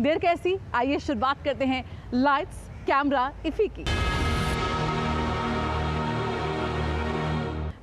देर कैसी, आइए शुरुआत करते हैं लाइट्स कैमरा इफ़ी की।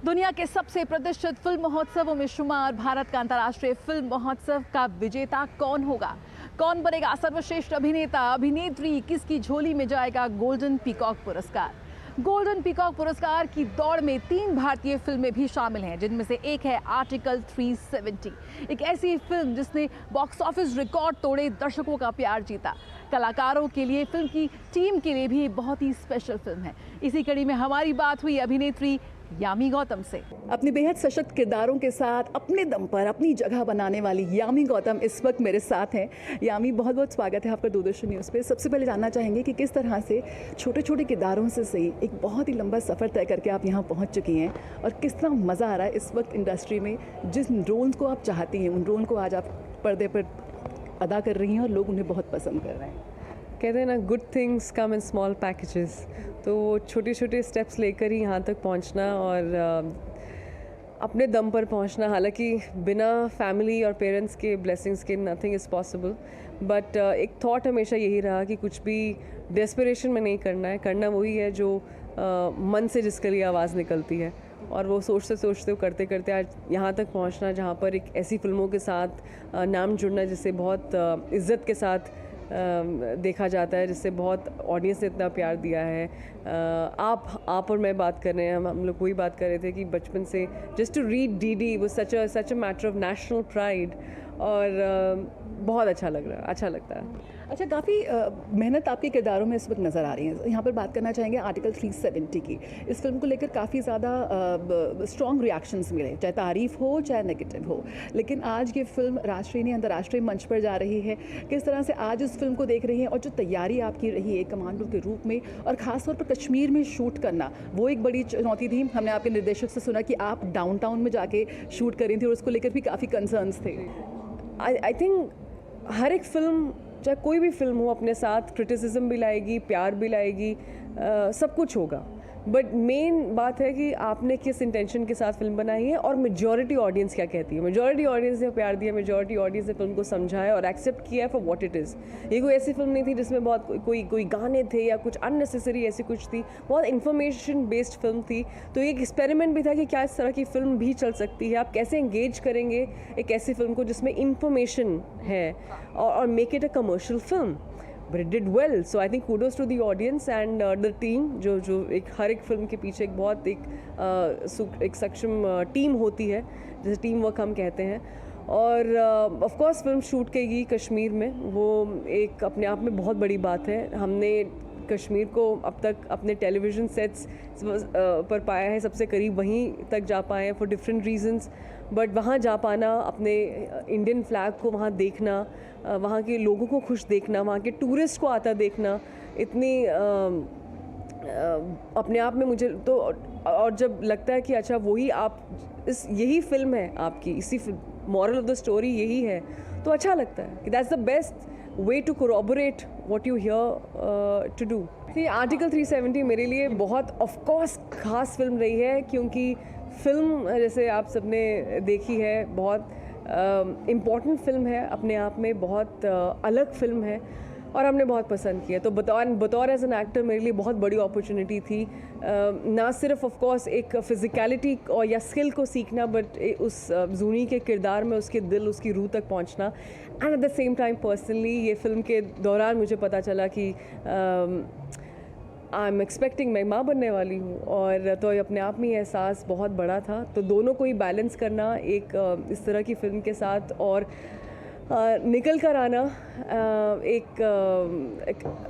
दुनिया के सबसे प्रतिष्ठित फिल्म महोत्सवों में शुमार भारत का अंतर्राष्ट्रीय फिल्म महोत्सव का विजेता कौन होगा? कौन बनेगा सर्वश्रेष्ठ अभिनेता अभिनेत्री? किसकी झोली में जाएगा गोल्डन पीकॉक पुरस्कार? गोल्डन पीकॉक पुरस्कार की दौड़ में 3 भारतीय फिल्में भी शामिल हैं, जिनमें से एक है आर्टिकल 370, एक ऐसी फिल्म जिसने बॉक्स ऑफिस रिकॉर्ड तोड़े, दर्शकों का प्यार जीता। कलाकारों के लिए, फिल्म की टीम के लिए भी बहुत ही स्पेशल फिल्म है। इसी कड़ी में हमारी बात हुई अभिनेत्री यामी गौतम से। अपने बेहद सशक्त किरदारों के साथ अपने दम पर अपनी जगह बनाने वाली यामी गौतम इस वक्त मेरे साथ हैं। यामी, बहुत बहुत स्वागत है आपका दूरदर्शन न्यूज़ पे। सबसे पहले जानना चाहेंगे कि किस तरह से छोटे छोटे किरदारों से सही एक बहुत ही लंबा सफ़र तय करके आप यहाँ पहुँच चुकी हैं, और किस तरह मज़ा आ रहा है इस वक्त इंडस्ट्री में, जिस रोल्स को आप चाहती हैं उन रोल को आज आप पर्दे पर अदा कर रही हैं और लोग उन्हें बहुत पसंद कर रहे हैं। कहते हैं ना, good things come in small packages. तो छोटे छोटे स्टेप्स लेकर ही यहाँ तक पहुँचना और अपने दम पर पहुँचना, हालांकि बिना फैमिली और पेरेंट्स के ब्लेसिंग्स के नथिंग इज़ पॉसिबल। बट एक थॉट हमेशा यही रहा कि कुछ भी डेस्परेशन में नहीं करना है, करना वही है जो मन से जिसके लिए आवाज़ निकलती है, और वो सोचते सोचते करते करते आज यहाँ तक पहुँचना, जहाँ पर एक ऐसी फिल्मों के साथ नाम जुड़ना जिससे बहुत इज़्ज़त के साथ देखा जाता है, जिससे बहुत ऑडियंस ने इतना प्यार दिया है। आप और मैं बात कर रहे हैं, हम लोग वही बात कर रहे थे कि बचपन से जस्ट टू रीड डीडी वो such a matter of national pride, और बहुत अच्छा लगता है। अच्छा, काफ़ी मेहनत आपके किरदारों में इस वक्त नज़र आ रही है। यहाँ पर बात करना चाहेंगे आर्टिकल 370 की। इस फिल्म को लेकर काफ़ी ज़्यादा स्ट्रॉन्ग रिएक्शंस मिले, चाहे तारीफ़ हो चाहे नेगेटिव हो, लेकिन आज ये फिल्म राष्ट्रीय नहीं अंतर्राष्ट्रीय मंच पर जा रही है। किस तरह से आज इस फिल्म को देख रही हैं, और जो तैयारी आपकी रही है कमांडो के रूप में, और ख़ासतौर पर कश्मीर में शूट करना, वो एक बड़ी चुनौती थी। हमने आपके निर्देशक से सुना कि आप डाउनटाउन में जाके शूट कर रही थी और उसको लेकर भी काफ़ी कंसर्न्स थे। आई थिंक हर एक फिल्म, चाहे कोई भी फिल्म हो, अपने साथ क्रिटिसिज्म भी लाएगी, प्यार भी लाएगी, सब कुछ होगा। बट मेन बात है कि आपने किस इंटेंशन के साथ फिल्म बनाई है और मेजॉरिटी ऑडियंस क्या कहती है। मेजॉरिटी ऑडियंस ने प्यार दिया, मेजॉरिटी ऑडियंस ने फिल्म को समझा है और एक्सेप्ट किया है फॉर व्हाट इट इज़। ये कोई ऐसी फिल्म नहीं थी जिसमें बहुत कोई गाने थे या कुछ अननेसेसरी ऐसी कुछ थी, बहुत इन्फॉर्मेशन बेस्ड फिल्म थी। तो ये एक एक्सपेरिमेंट भी था कि क्या इस तरह की फिल्म भी चल सकती है, आप कैसे एंगेज करेंगे एक ऐसी फिल्म को जिसमें इंफॉर्मेशन है, और make it a commercial film. But it did well, so I think kudos to the audience and the team, जो एक हर एक फिल्म के पीछे एक बहुत एक सक्षम टीम होती है, जैसे टीम वर्क हम कहते हैं। और ऑफ कोर्स फिल्म शूट की गई कश्मीर में, वो एक अपने आप में बहुत बड़ी बात है। हमने कश्मीर को अब तक अपने टेलीविज़न सेट्स पर पाया है, सबसे करीब वहीं तक जा पाए हैं फॉर डिफरेंट रीजंस। बट वहाँ जा पाना, अपने इंडियन फ्लैग को वहाँ देखना, वहाँ के लोगों को खुश देखना, वहाँ के टूरिस्ट को आता देखना, इतनी अपने आप में मुझे तो, और जब लगता है कि अच्छा वही आप यही फिल्म है आपकी, इसी मॉरल ऑफ द स्टोरी यही है, तो अच्छा लगता है कि that's the best way to corroborate what you hear to do. See, article 370 मेरे लिए बहुत ऑफ कोर्स खास फिल्म रही है, क्योंकि फिल्म जैसे आप सबने देखी है, बहुत इम्पॉर्टेंट फिल्म है अपने आप में, बहुत अलग फिल्म है और हमने बहुत पसंद किया। तो बतौर एज एन एक्टर मेरे लिए बहुत बड़ी अपॉर्चुनिटी थी, ना सिर्फ ऑफ कोर्स एक फिज़िकलिटी और या स्किल को सीखना, बट उस जूनी के किरदार में उसके दिल, उसकी रूह तक पहुंचना। And at the same time personally ये फिल्म के दौरान मुझे पता चला कि आई एम एक्सपेक्टिंग मैं माँ बनने वाली हूँ, और तो अपने आप में ये एहसास बहुत बड़ा था। तो दोनों को ही बैलेंस करना एक इस तरह की फ़िल्म के साथ, और निकल कर आना, एक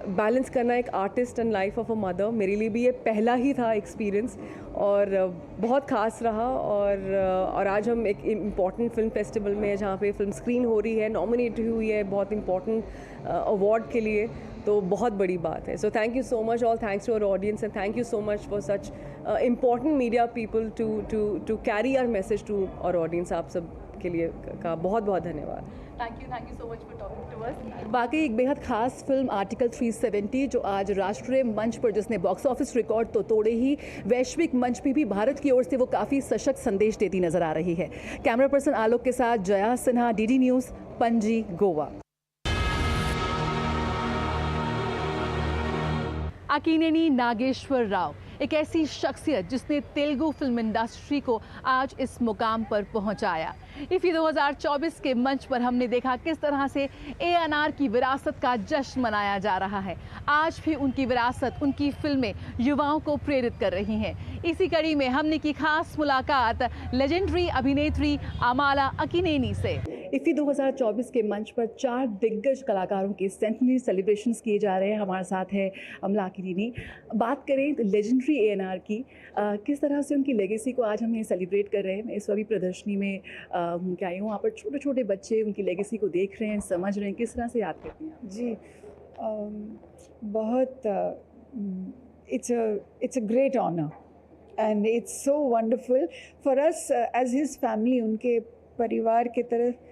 बैलेंस करना एक artist and life of a mother, मेरे लिए भी ये पहला ही था एक्सपीरियंस, और बहुत ख़ास रहा। और आज हम एक इम्पॉर्टेंट फिल्म फेस्टिवल में है, जहाँ पे फिल्म स्क्रीन हो रही है, नॉमिनेट हुई है बहुत इम्पॉर्टेंट अवार्ड के लिए, तो बहुत बड़ी बात है। So thank you so much, all thanks to our audience, and thank you so much for such important media people to carry our message to our audience. आप सब के लिए का बहुत बहुत धन्यवाद। Thank you so much for talking to us. बाकी एक बेहद खास फिल्म आर्टिकल 370, जो आज राष्ट्रीय मंच पर, जिसने बॉक्स ऑफिस रिकॉर्ड तो तोड़े ही, वैश्विक मंच में भी भारत की ओर से वो काफ़ी सशक्त संदेश देती नजर आ रही है। कैमरा पर्सन आलोक के साथ जया सिन्हा, डीडी न्यूज़, पणजी, गोवा। अक्किनेनी नागेश्वर राव, एक ऐसी शख्सियत जिसने तेलुगु फिल्म इंडस्ट्री को आज इस मुकाम पर पहुंचाया। इफ़ी 2024 के मंच पर हमने देखा किस तरह से ANR की विरासत का जश्न मनाया जा रहा है। आज भी उनकी विरासत, उनकी फिल्में युवाओं को प्रेरित कर रही हैं। इसी कड़ी में हमने की खास मुलाकात लेजेंडरी अभिनेत्री अमाला अक्किनेनी से। इफ़ी 2024 के मंच पर 4 दिग्गज कलाकारों के सेंटनरी सेलिब्रेशंस किए जा रहे हैं। हमारे साथ है अमला अक्किनेनी। बात करें तो लेजेंडरी ANR की, किस तरह से उनकी लेगेसी को आज हम ये सेलिब्रेट कर रहे हैं। मैं इस वक्त प्रदर्शनी में क्या आई हूँ, वहाँ पर छोटे छोटे बच्चे उनकी लेगेसी को देख रहे हैं, समझ रहे हैं। किस तरह से याद करते हैं आप? जी, बहुत it's a great honor and it's so wonderful for us as his family, उनके परिवार की तरफ.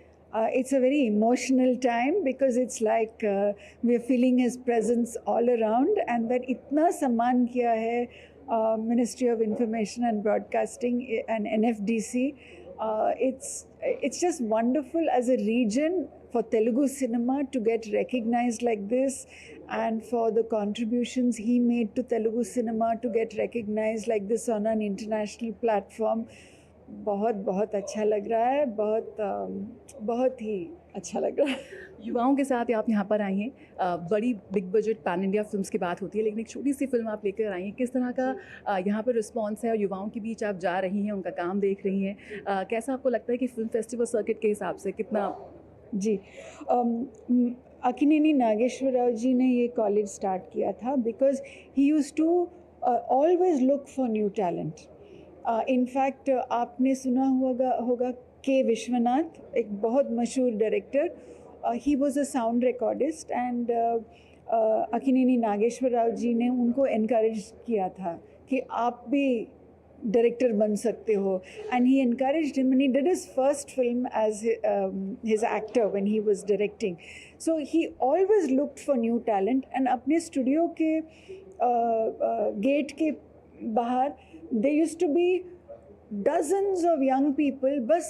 It's a very emotional time because it's like we're feeling his presence all around, and that इतना सम्मान किया है Ministry of Information and Broadcasting and NFDC. It's just wonderful as a region for Telugu cinema to get recognized like this, and for the contributions he made to Telugu cinema to get recognized like this on an international platform. बहुत बहुत अच्छा लग रहा है, बहुत ही अच्छा लग रहा है. युवाओं के साथ आप यहाँ पर आई हैं। बड़ी big budget pan India films की बात होती है, लेकिन एक छोटी सी फिल्म आप लेकर आई हैं। किस तरह का यहाँ पर रिस्पांस है और युवाओं के बीच आप जा रही हैं, उनका काम देख रही हैं, कैसा आपको लगता है कि फिल्म फेस्टिवल सर्किट के हिसाब से कितना? जी, अक्किनेनी नागेश्वर राव जी ने ये कॉलेज स्टार्ट किया था because he used to always look for new talent. In fact आपने सुना होगा के विश्वनाथ, एक बहुत मशहूर director. He was a sound recordist and Akkineni Nageswara Rao ji ने उनको एनकरेज किया था कि आप भी डायरेक्टर बन सकते हो. And he encouraged him and he did his first film as his actor when he was directing. So he always looked for new talent and अपने स्टूडियो के गेट के बाहर they used to be dozens of young people बस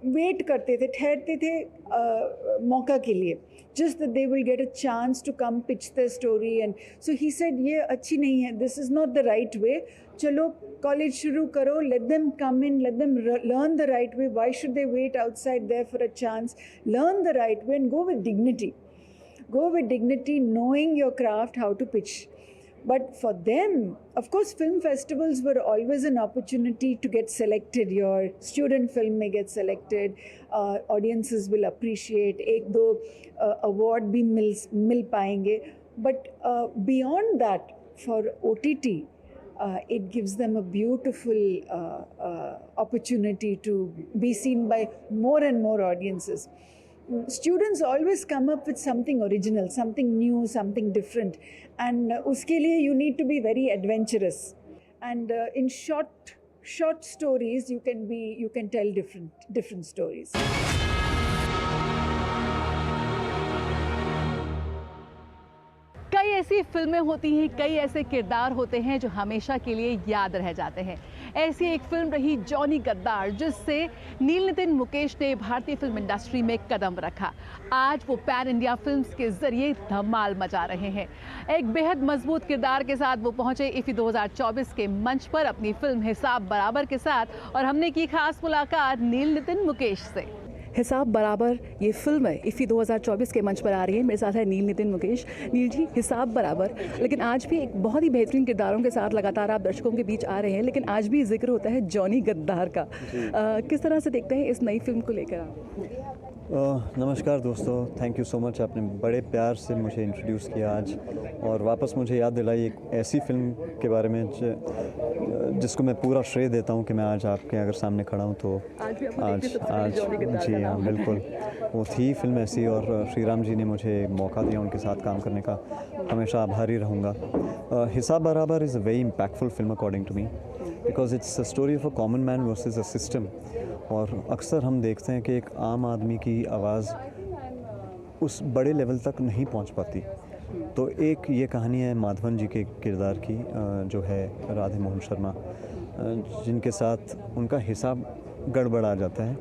wait करते थे, ठहरते थे मौका के लिए, just that they will get a chance to come pitch their story. And so he said ये अच्छी नहीं है, this is not the right way, चलो कॉलेज शुरू करो, let them come in, let them learn the right way. Why should they wait outside there for a chance? Learn the right way and go with dignity, knowing your craft, how to pitch. But for them, of course, film festivals were always an opportunity to get selected. Your student film may get selected. Audiences will appreciate. एक दो award भी मिल पाएंगे. But beyond that, for OTT, it gives them a beautiful opportunity to be seen by more and more audiences. Students always come up with something original, something new, something different, and uske liye you need to be very adventurous. And in short stories, you can tell different stories. कई ऐसी फिल्में होती हैं, कई ऐसे किरदार होते हैं जो हमेशा के लिए याद रह जाते हैं। ऐसी एक फिल्म रही जॉनी गद्दार, जिससे नील नितिन मुकेश ने भारतीय फिल्म इंडस्ट्री में कदम रखा। आज वो पैन इंडिया फिल्म्स के जरिए धमाल मचा रहे हैं। एक बेहद मजबूत किरदार के साथ वो पहुंचे इफ़ी 2024 के मंच पर अपनी फिल्म हिसाब बराबर के साथ, और हमने की खास मुलाकात नील नितिन मुकेश से। हिसाब बराबर ये फिल्म है, इफ़ी 2024 के मंच पर आ रही है। मेरे साथ है नील नितिन मुकेश। नील जी, हिसाब बराबर, लेकिन आज भी एक बहुत ही बेहतरीन किरदारों के साथ लगातार आप दर्शकों के बीच आ रहे हैं, लेकिन आज भी जिक्र होता है जॉनी गद्दार का। किस तरह से देखते हैं इस नई फिल्म को लेकर आप? नमस्कार दोस्तों, थैंक यू सो मच, आपने बड़े प्यार से मुझे इंट्रोड्यूस किया आज और वापस मुझे याद दिलाई एक ऐसी फिल्म के बारे में जिसको मैं पूरा श्रेय देता हूँ कि मैं आज आपके अगर सामने खड़ा हूँ। तो आज जी हाँ, बिल्कुल वो थी फिल्म ऐसी, और श्री राम जी ने मुझे मौका दिया उनके साथ काम करने का, हमेशा आभारी रहूँगा। Hisaab Barabar is a very impactful film according to me, because it's a story of a common man versus a system. और अक्सर हम देखते हैं कि एक आम आदमी की आवाज़ उस बड़े लेवल तक नहीं पहुंच पाती। तो एक ये कहानी है माधवन जी के किरदार की, जो है राधे मोहन शर्मा, जिनके साथ उनका हिसाब गड़बड़ा जाता है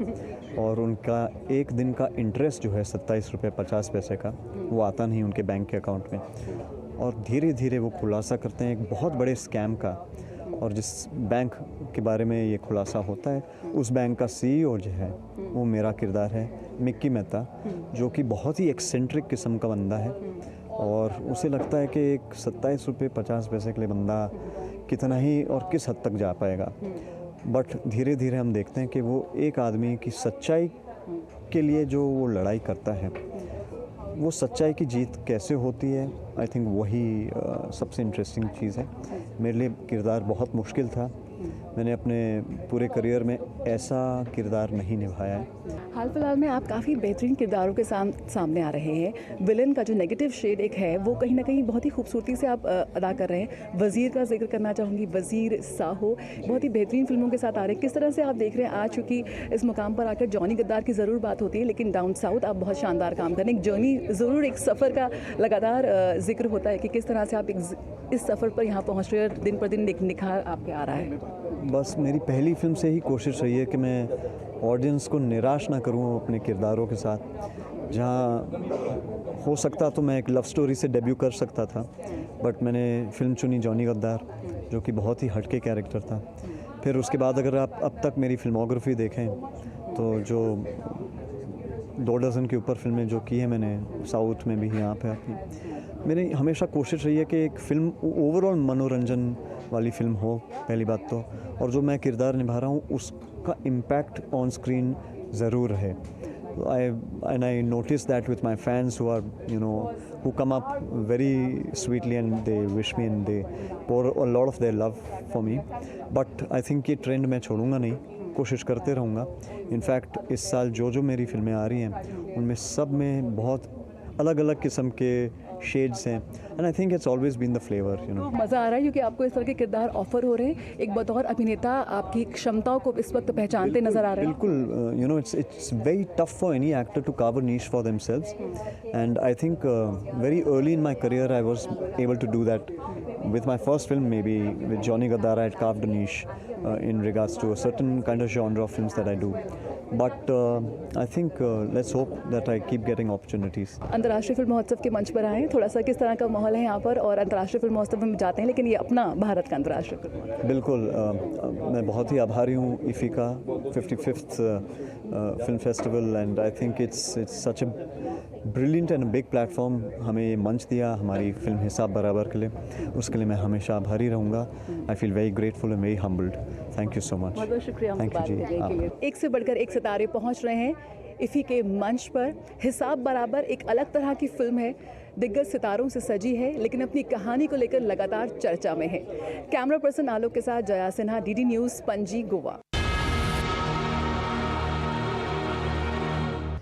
और उनका एक दिन का इंटरेस्ट जो है 27 रुपये 50 पैसे का, वो आता नहीं उनके बैंक के अकाउंट में। और धीरे धीरे वो खुलासा करते हैं एक बहुत बड़े स्कैम का। और जिस बैंक के बारे में ये खुलासा होता है, उस बैंक का CEO जो है वो मेरा किरदार है, मिक्की मेहता, जो कि बहुत ही एक्सेंट्रिक किस्म का बंदा है। और उसे लगता है कि एक 27 रुपये 50 पैसे के लिए बंदा कितना ही और किस हद तक जा पाएगा। बट धीरे धीरे हम देखते हैं कि वो एक आदमी की सच्चाई के लिए जो वो लड़ाई करता है, वो सच्चाई की जीत कैसे होती है, आई थिंक वही सबसे इंटरेस्टिंग चीज़ है। मेरे लिए किरदार बहुत मुश्किल था। मैंने अपने पूरे करियर में ऐसा किरदार नहीं निभाया है। हाल फिलहाल में आप काफ़ी बेहतरीन किरदारों के सामने आ रहे हैं। विलन का जो नेगेटिव शेड एक है वो कहीं ना कहीं बहुत ही खूबसूरती से आप अदा कर रहे हैं। वज़ीर का जिक्र करना चाहूँगी, वज़ीर, साहो, बहुत ही बेहतरीन फिल्मों के साथ आ रहे हैं। किस तरह से आप देख रहे हैं आज, चूँकि इस मुकाम पर आकर जॉनी गद्दार की ज़रूर बात होती है, लेकिन डाउन साउथ आप बहुत शानदार काम कर रहे हैं। एक जर्नी ज़रूर, एक सफ़र का लगातार जिक्र होता है कि किस तरह से आप इस सफ़र पर यहाँ पहुँच रहे हैं। दिन पर दिन एक निखार आपके आ रहा है। बस मेरी पहली फिल्म से ही कोशिश रही है कि मैं ऑडियंस को निराश ना करूं अपने किरदारों के साथ। जहां हो सकता तो मैं एक लव स्टोरी से डेब्यू कर सकता था, बट मैंने फिल्म चुनी जॉनी गद्दार, जो कि बहुत ही हटके कैरेक्टर था। फिर उसके बाद अगर आप अब तक मेरी फिल्मोग्राफी देखें तो जो 2 डज़न के ऊपर फिल्में जो की है मैंने, साउथ में भी, यहाँ पे अपनी, मेरी हमेशा कोशिश रही है कि एक फ़िल्म ओवरऑल मनोरंजन वाली फ़िल्म हो, पहली बात तो, और जो मैं किरदार निभा रहा हूँ उसका इम्पैक्ट ऑन स्क्रीन ज़रूर है। I notice that with my fans who are, who come up very sweetly and they wish me and they pour a lot of their love for me. But I think ये trend मैं छोड़ूंगा नहीं, कोशिश करते रहूँगा। In fact इस साल जो मेरी फिल्में आ रही हैं उनमें सब में बहुत अलग अलग किस्म के शेड्स हैं, and I think it's always been the flavour. मज़ा आ रहा है क्योंकि आपको इस तरह के किरदार ऑफर हो रहे हैं। एक बतौर अभिनेता आपकी क्षमताओं को इस वक्त पहचानते नजर आ रहे हैं। बिल्कुल, it's very tough for any actor to carve a niche for themselves, and I think very early in my career I was able to do that. With my first film, maybe with Johnny Gaddar, I had carved a niche in regards to a certain kind of genre of films that I do. But I think let's hope that I keep getting opportunities. अंतर्राष्ट्रीय film महोत्सव के मंच पर आए, थोड़ा सा किस तरह का माहौल है यहाँ पर, और अंतर्राष्ट्रीय फिल्म महोत्सव में जाते हैं लेकिन ये अपना भारत का अंतर्राष्ट्रीय फिल्म। बिल्कुल, मैं बहुत ही आभारी हूँ इफ़िका 55th film festival, and I think it's such a brilliant and big platform. हमें ये मंच दिया हमारी फिल्म हिसाब बराबर के लिए, उसके लिए मैं हमेशा आभारी रहूँगा। I feel very grateful and very humbled. Thank you so much. बहुत बहुत शुक्रिया थैंक यू जी। के लिए। एक से बढ़कर एक सितारे पहुँच रहे हैं इफ़ी के मंच पर। हिसाब बराबर एक अलग तरह की फिल्म है, दिग्गज सितारों से सजी है, लेकिन अपनी कहानी को लेकर लगातार चर्चा में है। कैमरा पर्सन आलोक के साथ जया सिन्हा, DD न्यूज़, पणजी, गोवा।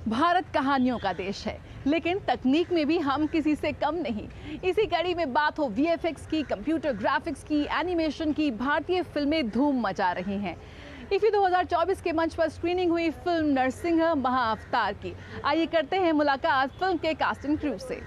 भारत कहानियों का देश है, लेकिन तकनीक में भी हम किसी से कम नहीं। इसी कड़ी में बात हो VFX की, कंप्यूटर ग्राफिक्स की, एनिमेशन की, भारतीय फिल्में धूम मचा रही हैं। इफ़ी 2024 के मंच पर स्क्रीनिंग हुई फिल्म नरसिंह महाअवतार की। आइए करते हैं मुलाकात फिल्म के कास्टिंग क्रू से।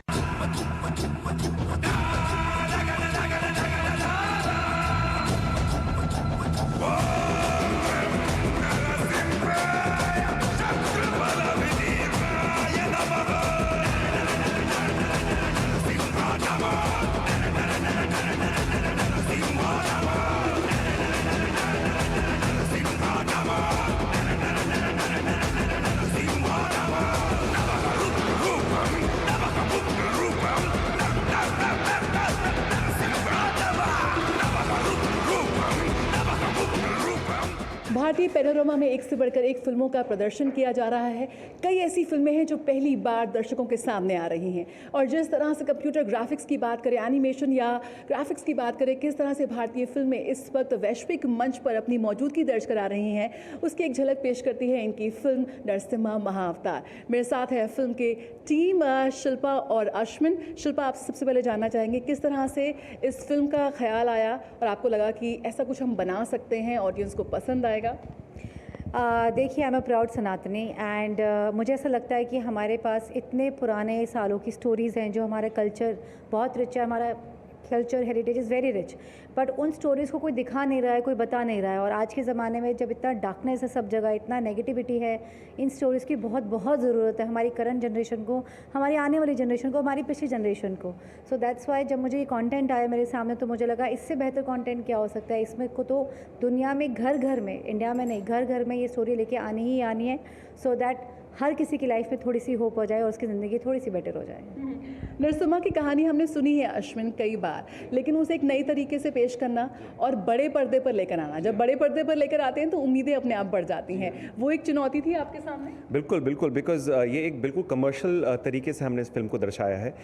भारतीय पैनोरमा में एक से बढ़कर एक फिल्मों का प्रदर्शन किया जा रहा है। कई ऐसी फिल्में हैं जो पहली बार दर्शकों के सामने आ रही हैं, और जिस तरह से कंप्यूटर ग्राफिक्स की बात करें, एनिमेशन या ग्राफिक्स की बात करें, किस तरह से भारतीय फिल्में इस वक्त वैश्विक मंच पर अपनी मौजूदगी दर्ज करा रही हैं, उसकी एक झलक पेश करती है इनकी फिल्म नरसिम्हा महाअवतार। मेरे साथ है फिल्म के टीम शिल्पा और अश्विन। शिल्पा, आप सबसे पहले जानना चाहेंगे किस तरह से इस फिल्म का ख्याल आया और आपको लगा कि ऐसा कुछ हम बना सकते हैं, ऑडियंस को पसंद आएगा? देखिए, आई एम अ प्राउड सनातनी, एंड मुझे ऐसा लगता है कि हमारे पास इतने पुराने सालों की स्टोरीज़ हैं जो हमारे कल्चर बहुत रिच है, हमारा culture heritage is very rich, but उन स्टोरीज़ को कोई दिखा नहीं रहा है, कोई बता नहीं रहा है। और आज के ज़माने में जब इतना डार्कनेस है सब जगह, इतना नेगेटिविटी है, इन स्टोरीज़ की बहुत बहुत ज़रूरत है हमारी करंट जनरेशन को, हमारी आने वाली जनरेशन को, हमारी पिछली जनरेशन को। सो दैट्स वाई जब मुझे ये कंटेंट आया मेरे सामने तो मुझे लगा इससे बेहतर कंटेंट क्या हो सकता है। इसमें को तो दुनिया में घर घर में, इंडिया में नहीं, घर घर में ये स्टोरी लेके आनी ही आनी है, सो दैट हर किसी की लाइफ में थोड़ी सी होप हो जाए और उसकी ज़िंदगी थोड़ी सी बेटर हो जाए। नरसिम्हा की कहानी हमने सुनी है अश्विन कई बार, लेकिन उसे एक नई तरीके से पेश करना और बड़े पर्दे पर लेकर आना, जब बड़े पर्दे पर लेकर आते हैं तो उम्मीदें अपने आप बढ़ जाती हैं। वो एक चुनौती थी आपके सामने? बिल्कुल बिल्कुल, बिकॉज ये एक बिल्कुल कमर्शियल तरीके से हमने इस फिल्म को दर्शाया है।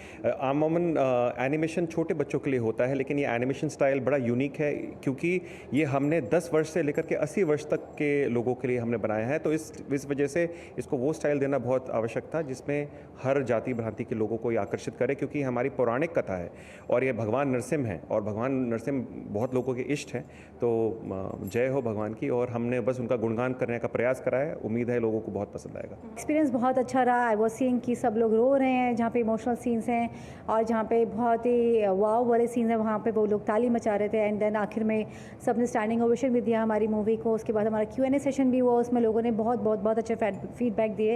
आमूमन एनिमेशन छोटे बच्चों के लिए होता है, लेकिन ये एनिमेशन स्टाइल बड़ा यूनिक है क्योंकि ये हमने 10 वर्ष से लेकर के 80 वर्ष तक के लोगों के लिए हमने बनाया है। तो इस वजह से इसको वो स्टाइल देना बहुत आवश्यक था जिसमें हर जाति भ्रांति के लोगों को ये आकर्षित करे, क्योंकि हमारी पौराणिक कथा है और ये भगवान नरसिम्हा है और भगवान नरसिम्हा बहुत लोगों के इष्ट हैं। तो जय हो भगवान की, और हमने बस उनका गुणगान करने का प्रयास करा है। उम्मीद है लोगों को बहुत पसंद आएगा। एक्सपीरियंस बहुत अच्छा रहा। आई वॉज सीइंग कि सब लोग रो रहे हैं, जहाँ पे इमोशनल सीन्स हैं और जहाँ पे बहुत ही वाव वाले सीन्स हैं वहाँ पे वो लोग ताली मचा रहे थे। एंड देन आखिर में सब ने स्टैंडिंग ओवेशन भी दिया हमारी मूवी को। उसके बाद हमारा Q&A सेशन भी हुआ, उसमें लोगों ने बहुत अच्छे फीडबैक दिए।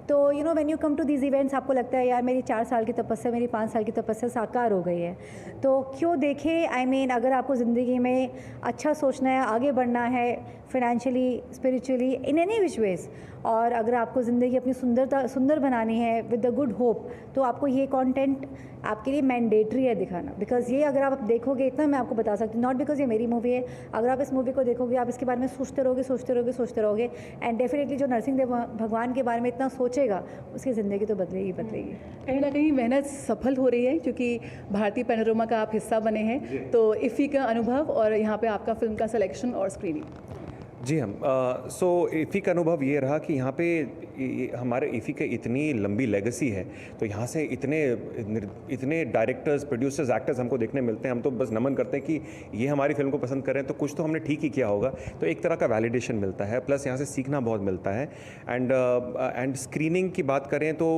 तो you know when you come to these events आपको लगता है यार मेरी 4 साल की तपस्या, मेरी 5 साल की तपस्या साकार हो गई है। तो क्यों देखें, आई मीन अगर आपको ज़िंदगी में अच्छा सोचना है, आगे बढ़ना है financially, spiritually, in any which ways, और अगर आपको ज़िंदगी अपनी सुंदर बनानी है विद द गुड होप, तो आपको ये कंटेंट आपके लिए मैंडेटरी है दिखाना। बिकॉज ये अगर आप देखोगे, इतना मैं आपको बता सकती हूँ, नॉट बिकॉज ये मेरी मूवी है, अगर आप इस मूवी को देखोगे आप इसके बारे में सोचते रहोगे एंड डेफिनेटली जो नरसिंह भगवान के बारे में इतना सोचेगा उसकी ज़िंदगी तो बदलेगी। कहीं ना कहीं मेहनत सफल हो रही है क्योंकि भारतीय पैनोरमा का आप हिस्सा बने हैं। तो इफ़ी का अनुभव और यहाँ पे आपका फिल्म का सिलेक्शन और स्क्रीनिंग। जी हम सो इफ़ी का अनुभव ये रहा कि यहाँ पे हमारे इफ़ी के इतनी लंबी लेगेसी है, तो यहाँ से इतने डायरेक्टर्स, प्रोड्यूसर्स, एक्टर्स हमको देखने मिलते हैं। हम तो बस नमन करते हैं कि ये हमारी फिल्म को पसंद करें तो कुछ तो हमने ठीक ही किया होगा। तो एक तरह का वैलिडेशन मिलता है, प्लस यहाँ से सीखना बहुत मिलता है। एंड स्क्रीनिंग की बात करें तो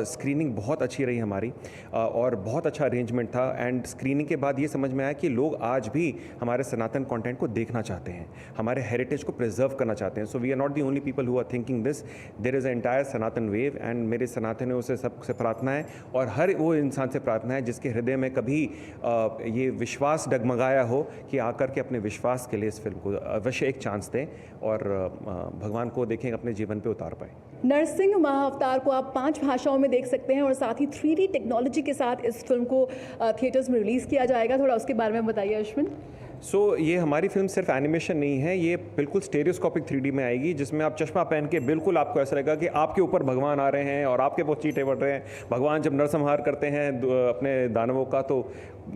स्क्रीनिंग बहुत अच्छी रही हमारी और बहुत अच्छा अरेंजमेंट था। एंड स्क्रीनिंग के बाद ये समझ में आया कि लोग आज भी हमारे सनातन कंटेंट को देखना चाहते हैं, हमारे हेरिटेज को प्रिजर्व करना चाहते हैं। So we are not the only people who are thinking this, there is entire Sanatan wave. And मेरे सनातनियों से सबसे प्रार्थना है और हर वो इंसान से प्रार्थना है जिसके हृदय में कभी ये विश्वास डगमगाया हो कि आकर के अपने विश्वास के लिए इस फिल्म को अवश्य एक चांस दें और भगवान को देखें, अपने जीवन पे उतार पाए। नरसिंह महाअवतार को आप 5 भाषाओं में देख सकते हैं और साथ ही 3D टेक्नोलॉजी के साथ इस फिल्म को थिएटर्स में रिलीज़ किया जाएगा। थोड़ा उसके बारे में बताइए अश्विन। सो ये हमारी फिल्म सिर्फ एनिमेशन नहीं है, ये बिल्कुल स्टेरियोस्कोपिक 3D में आएगी, जिसमें आप चश्मा पहन के बिल्कुल आपको ऐसा लगेगा कि आपके ऊपर भगवान आ रहे हैं और आपके बहुत चीटे बढ़ रहे हैं। भगवान जब नरसंहार करते हैं अपने दानवों का, तो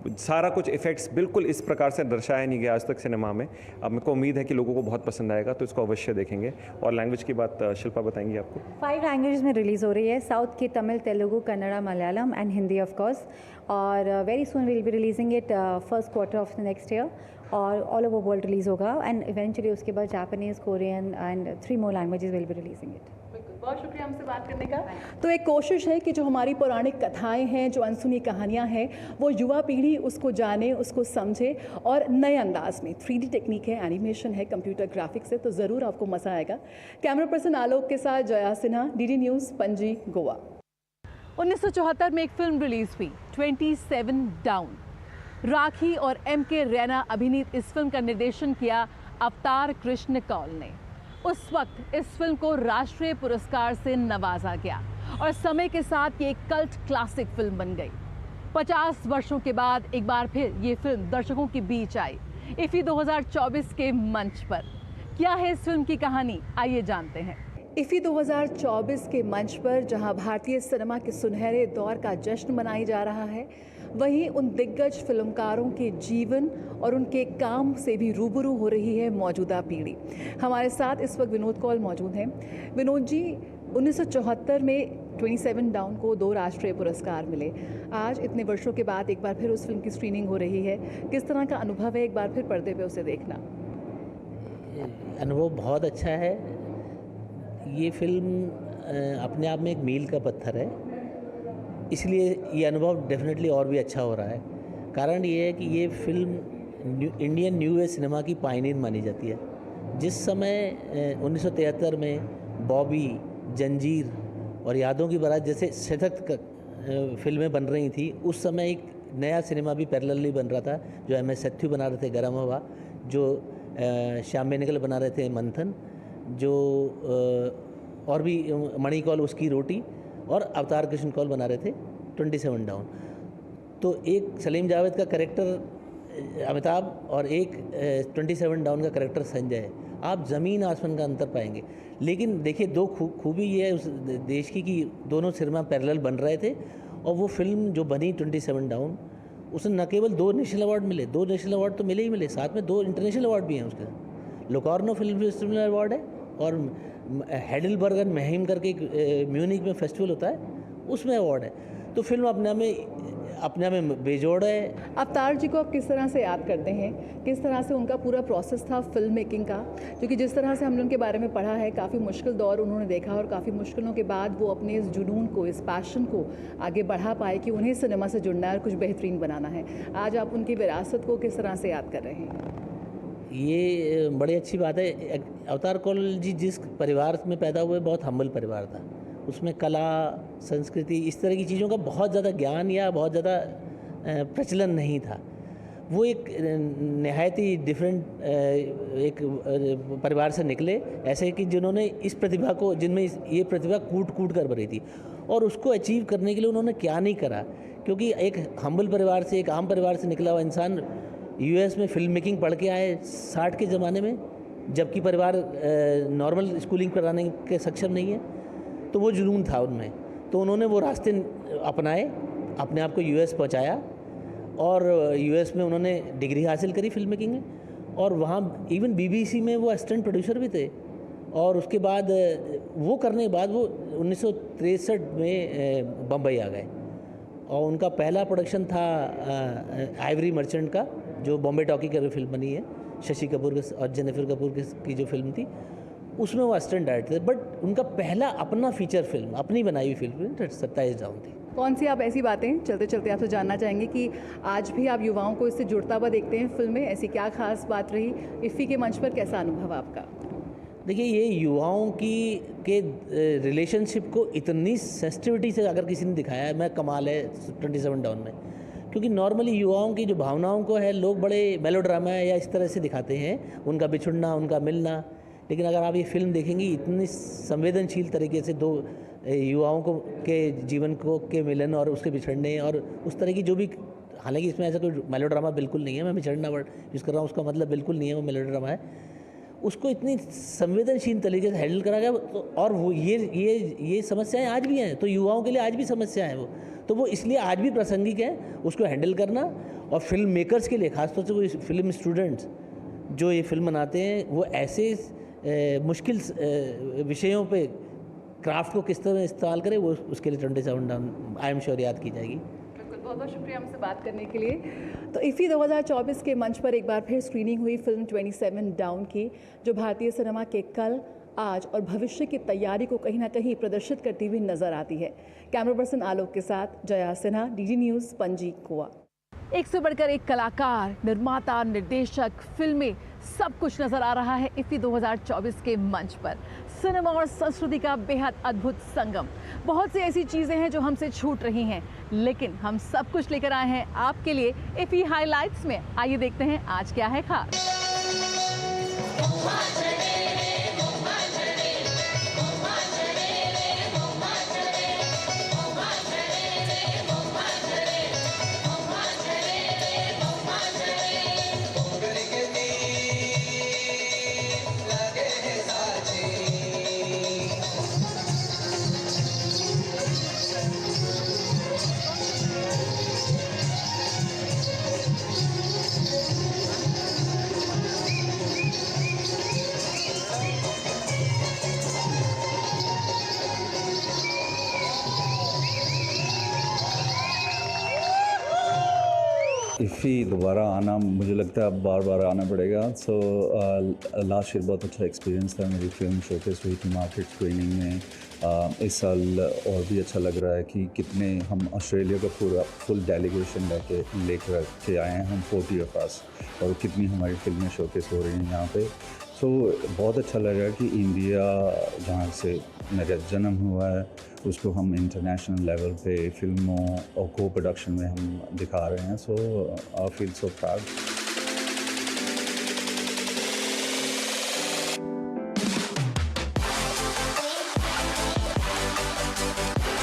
सारा कुछ इफेक्ट्स बिल्कुल इस प्रकार से दर्शाया नहीं गया आज तक सिनेमा में। अब मेरे को उम्मीद है कि लोगों को बहुत पसंद आएगा, तो इसको अवश्य देखेंगे। और लैंग्वेज की बात शिल्पा बताएंगी आपको। 5 लैंग्वेज में रिलीज़ हो रही है, साउथ की Tamil, Telugu, Kannada, Malayalam and Hindi of course. और very soon will be releasing it first quarter of the next year और ऑल ओवर वर्ल्ड रिलीज़ होगा। एंड इवेंचुअली उसके बाद Japanese, Korean and 3 more languages will be releasing it. बहुत शुक्रिया हमसे बात करने का। तो एक कोशिश है कि जो हमारी पौराणिक कथाएं हैं, जो अनसुनी कहानियां हैं, वो युवा पीढ़ी उसको जाने, उसको समझे और नए अंदाज में। 3D टेक्निक है, एनिमेशन है, कंप्यूटर ग्राफिक्स है, तो ज़रूर आपको मज़ा आएगा। कैमरा पर्सन आलोक के साथ जया सिन्हा, DD न्यूज़, पणजी, गोवा। 1974 में एक फिल्म रिलीज हुई, 27 डाउन। राखी और MK रैना अभिनीत इस फिल्म का निर्देशन किया अवतार कृष्ण कौल ने। उस वक्त इस फिल्म को राष्ट्रीय पुरस्कार से नवाजा गया और समय के साथ ये एक कल्ट क्लासिक फिल्म बन गई। 50 वर्षों के बाद एक बार फिर ये फिल्म दर्शकों के बीच आई, इफ़ी 2024 के मंच पर। क्या है इस फिल्म की कहानी, आइए जानते हैं। इफ़ी 2024 के मंच पर जहां भारतीय सिनेमा के सुनहरे दौर का जश्न मनाया जा रहा है, वहीं उन दिग्गज फिल्मकारों के जीवन और उनके काम से भी रूबरू हो रही है मौजूदा पीढ़ी। हमारे साथ इस वक्त विनोद कौल मौजूद हैं। विनोद जी, 1974 में 27 डाउन को 2 राष्ट्रीय पुरस्कार मिले। आज इतने वर्षों के बाद एक बार फिर उस फिल्म की स्क्रीनिंग हो रही है, किस तरह का अनुभव है एक बार फिर पर्दे पे उसे देखना? अनुभव बहुत अच्छा है। ये फिल्म अपने आप में एक मील का पत्थर है, इसलिए ये अनुभव डेफिनेटली और भी अच्छा हो रहा है। कारण ये है कि ये film Indian new age cinema की पायनियर मानी जाती है। जिस समय 1973 में बॉबी, जंजीर और यादों की बारात जैसे सशक्त फिल्में बन रही थी, उस समय एक नया सिनेमा भी पैरेलली बन रहा था, जो MS सेथ्यू बना रहे थे गरम हवा, जो श्याम बेनेगल बना रहे थे मंथन, जो और भी मणि कौल उसकी रोटी, और अवतार कृष्ण कौल बना रहे थे 27 डाउन। तो एक सलीम जावेद का कैरेक्टर अमिताभ और एक 27 डाउन का कैरेक्टर संजय है। आप ज़मीन आसमान का अंतर पाएंगे। लेकिन देखिए, दो खूबी ये है उस देश की कि दोनों सिनेमा पैरेलल बन रहे थे, और वो फिल्म जो बनी 27 डाउन, उसने न केवल 2 नेशनल अवार्ड मिले, 2 नेशनल अवार्ड तो मिले ही मिले, साथ में 2 इंटरनेशनल अवार्ड भी हैं उसके। लोकार्नो फिल्म फेस्टिवल अवार्ड है, और हेडलबर्ग एंड महम करके एक म्यूनिक में फेस्टिवल होता है, उसमें अवार्ड है। तो फिल्म अपने में बेजोड़ है। अवतार जी को आप किस तरह से याद करते हैं? किस तरह से उनका पूरा प्रोसेस था फिल्म मेकिंग का? क्योंकि जिस तरह से हमने उनके बारे में पढ़ा है, काफ़ी मुश्किल दौर उन्होंने देखा, और काफ़ी मुश्किलों के बाद वो अपने इस जुनून को, इस पैशन को आगे बढ़ा पाए कि उन्हें सिनेमा से जुड़ना है और कुछ बेहतरीन बनाना है। आज आप उनकी विरासत को किस तरह से याद कर रहे हैं? ये बड़ी अच्छी बात है। अवतार कौल जी जिस परिवार में पैदा हुए, बहुत हम्बल परिवार था। उसमें कला, संस्कृति, इस तरह की चीज़ों का बहुत ज़्यादा ज्ञान या बहुत ज़्यादा प्रचलन नहीं था। वो एक नहायत ही डिफरेंट एक परिवार से निकले, ऐसे कि जिन्होंने इस प्रतिभा को, जिनमें ये प्रतिभा कूट कूट कर भरी थी, और उसको अचीव करने के लिए उन्होंने क्या नहीं करा। क्योंकि एक हम्बल परिवार से, एक आम परिवार से निकला हुआ इंसान US में फिल्म मेकिंग पढ़ के आए 60 के ज़माने में, जबकि परिवार नॉर्मल स्कूलिंग कराने के सक्षम नहीं है। तो वो जुनून था उनमें, तो उन्होंने वो रास्ते अपनाए, अपने आप को US पहुंचाया, और US में उन्होंने डिग्री हासिल करी फिल्म मेकिंग में, और वहाँ इवन BBC में वो असिस्टेंट प्रोड्यूसर भी थे। और उसके बाद वो करने के बाद वो 1963 में बम्बई आ गए, और उनका पहला प्रोडक्शन था आइवरी मर्चेंट का, जो बॉम्बे टॉकी की फिल्म बनी है, शशि कपूर और जेनिफर कपूर की जो फिल्म थी, उसमें वो असिस्टेंट डायरेक्टर थे। बट उनका पहला अपना फीचर फिल्म, अपनी बनाई हुई फिल्म 27 डाउन थी। कौन सी आप ऐसी बातें चलते चलते आपसे जानना चाहेंगे कि आज भी आप युवाओं को इससे जुड़ता हुआ देखते हैं फिल्म में? ऐसी क्या खास बात रही? इफ़ी के मंच पर कैसा अनुभव आपका? देखिए, ये युवाओं के रिलेशनशिप को इतनी सेंसिटिविटी से अगर किसी ने दिखाया है, मैं कमाल है 27 डाउन में। क्योंकि नॉर्मली युवाओं की जो भावनाओं को है, लोग बड़े मेलोड्रामा या इस तरह से दिखाते हैं, उनका बिछुड़ना, उनका मिलना। लेकिन अगर आप ये फिल्म देखेंगी, इतनी संवेदनशील तरीके से 2 युवाओं को के जीवन को के मिलन और उसके बिछड़ने, और उस तरह की जो भी, हालांकि इसमें ऐसा कोई मेलोड्रामा बिल्कुल नहीं है, मैं बिछड़ना वर्ड यूज़ कर रहा हूँ, उसका मतलब बिल्कुल नहीं है वो मेलोड्रामा है। उसको इतनी संवेदनशील तरीके से हैंडल करा गया। तो और वो ये समस्याएं आज भी हैं, तो युवाओं के लिए आज भी समस्या है वो, तो वो इसलिए आज भी प्रासंगिक है उसको हैंडल करना। और फिल्म मेकर्स के लिए, खासतौर से वो फिल्म स्टूडेंट्स जो ये फिल्म बनाते हैं, वो ऐसे मुश्किल विषयों पे क्राफ्ट को किस तरह इस्तेमाल करें, वो उसके लिए 27 डाउन आई एम श्योर याद की जाएगी। बहुत बहुत शुक्रिया हमसे बात करने के लिए। तो इफ़ी 2024 के मंच पर एक बार फिर स्क्रीनिंग हुई फिल्म 27 डाउन की, जो भारतीय सिनेमा के कल, आज और भविष्य की तैयारी को कहीं ना कहीं प्रदर्शित करती हुई नजर आती है। कैमरा पर्सन आलोक के साथ जया सिन्हा, DD न्यूज़, पणजी, गोवा। एक से बढ़कर एक कलाकार, निर्माता, निर्देशक, फिल्में, सब कुछ नजर आ रहा है इफ़ी 2024 के मंच पर। सिनेमा और संस्कृति का बेहद अद्भुत संगम। बहुत सी ऐसी चीज़ें हैं जो हमसे छूट रही हैं, लेकिन हम सब कुछ लेकर आए हैं आपके लिए इफ़ी हाइलाइट्स में। आइए देखते हैं आज क्या है खास। इफ़ी दोबारा आना, मुझे लगता है अब बार बार आना पड़ेगा। लास्ट ईयर बहुत अच्छा एक्सपीरियंस था, मेरी फिल्म शोकेस हुई थी मार्केट स्क्रीनिंग में, इस साल और भी अच्छा लग रहा है कि कितने हम ऑस्ट्रेलिया का पूरा फुल डेलीगेशन लेकर के आए हैं, हम 40 ऑफ अस, और कितनी हमारी फिल्में शोकेस हो रही हैं यहाँ पे। सो बहुत अच्छा लगा कि इंडिया, जहाँ से मेरा जन्म हुआ है, उसको हम इंटरनेशनल लेवल पे फिल्मों और को प्रोडक्शन में हम दिखा रहे हैं। So I feel so proud.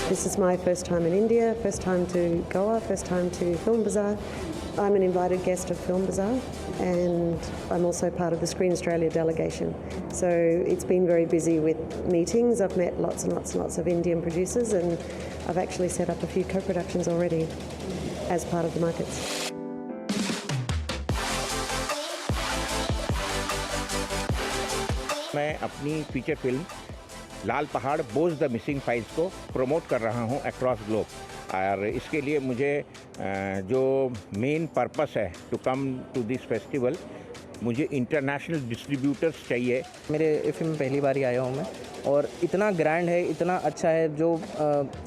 This is my first time in India, first time to Goa, first time to Film Bazaar. I'm an invited guest of Film Bazaar, and I'm also part of the Screen Australia delegation. So it's been very busy with meetings. I've met lots and lots and lots of Indian producers, and I've actually set up a few co-productions already as part of the markets. मैं अपनी feature film लाल पहाड़ बोझ the missing files को promote कर रहा हूं across globe, और इसके लिए मुझे जो मेन पर्पस है to come to this festival, मुझे इंटरनेशनल डिस्ट्रीब्यूटर्स चाहिए। मेरे फिल्म पहली बार ही आया हूँ मैं, और इतना ग्रैंड है, इतना अच्छा है। जो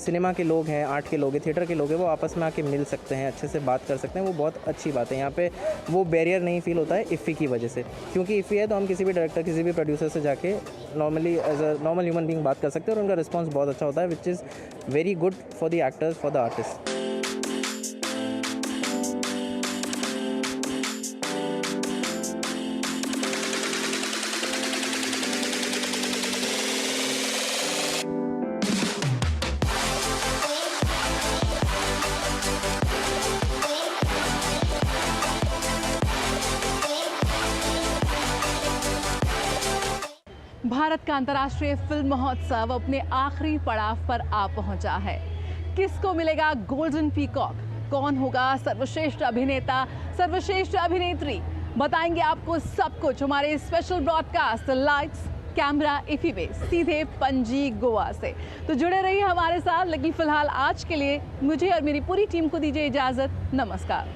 सिनेमा के लोग हैं, आर्ट के लोग हैं, थिएटर के लोग हैं, वो आपस में आके मिल सकते हैं, अच्छे से बात कर सकते हैं, वो बहुत अच्छी बात है। यहाँ पे वो बैरियर नहीं फील होता है इफ़ी की वजह से, क्योंकि इफ़ी है तो हम किसी भी डायरेक्टर, किसी भी प्रोड्यूसर से जाके normally as a normal human being बात कर सकते हैं, और उनका रिस्पॉन्स बहुत अच्छा होता है, which is very good for the actors, for the artist. Bharat का अंतर्राष्ट्रीय फिल्म महोत्सव अपने आखिरी पड़ाव पर आ पहुंचा है। किसको मिलेगा गोल्डन पीकॉक? कौन होगा सर्वश्रेष्ठ अभिनेता, सर्वश्रेष्ठ अभिनेत्री? बताएंगे आपको सब कुछ हमारे special broadcast lights camera IFFI में, सीधे पणजी गोवा से। तो जुड़े रहिए हमारे साथ। लेकिन फिलहाल आज के लिए मुझे और मेरी पूरी टीम को दीजिए इजाजत। नमस्कार।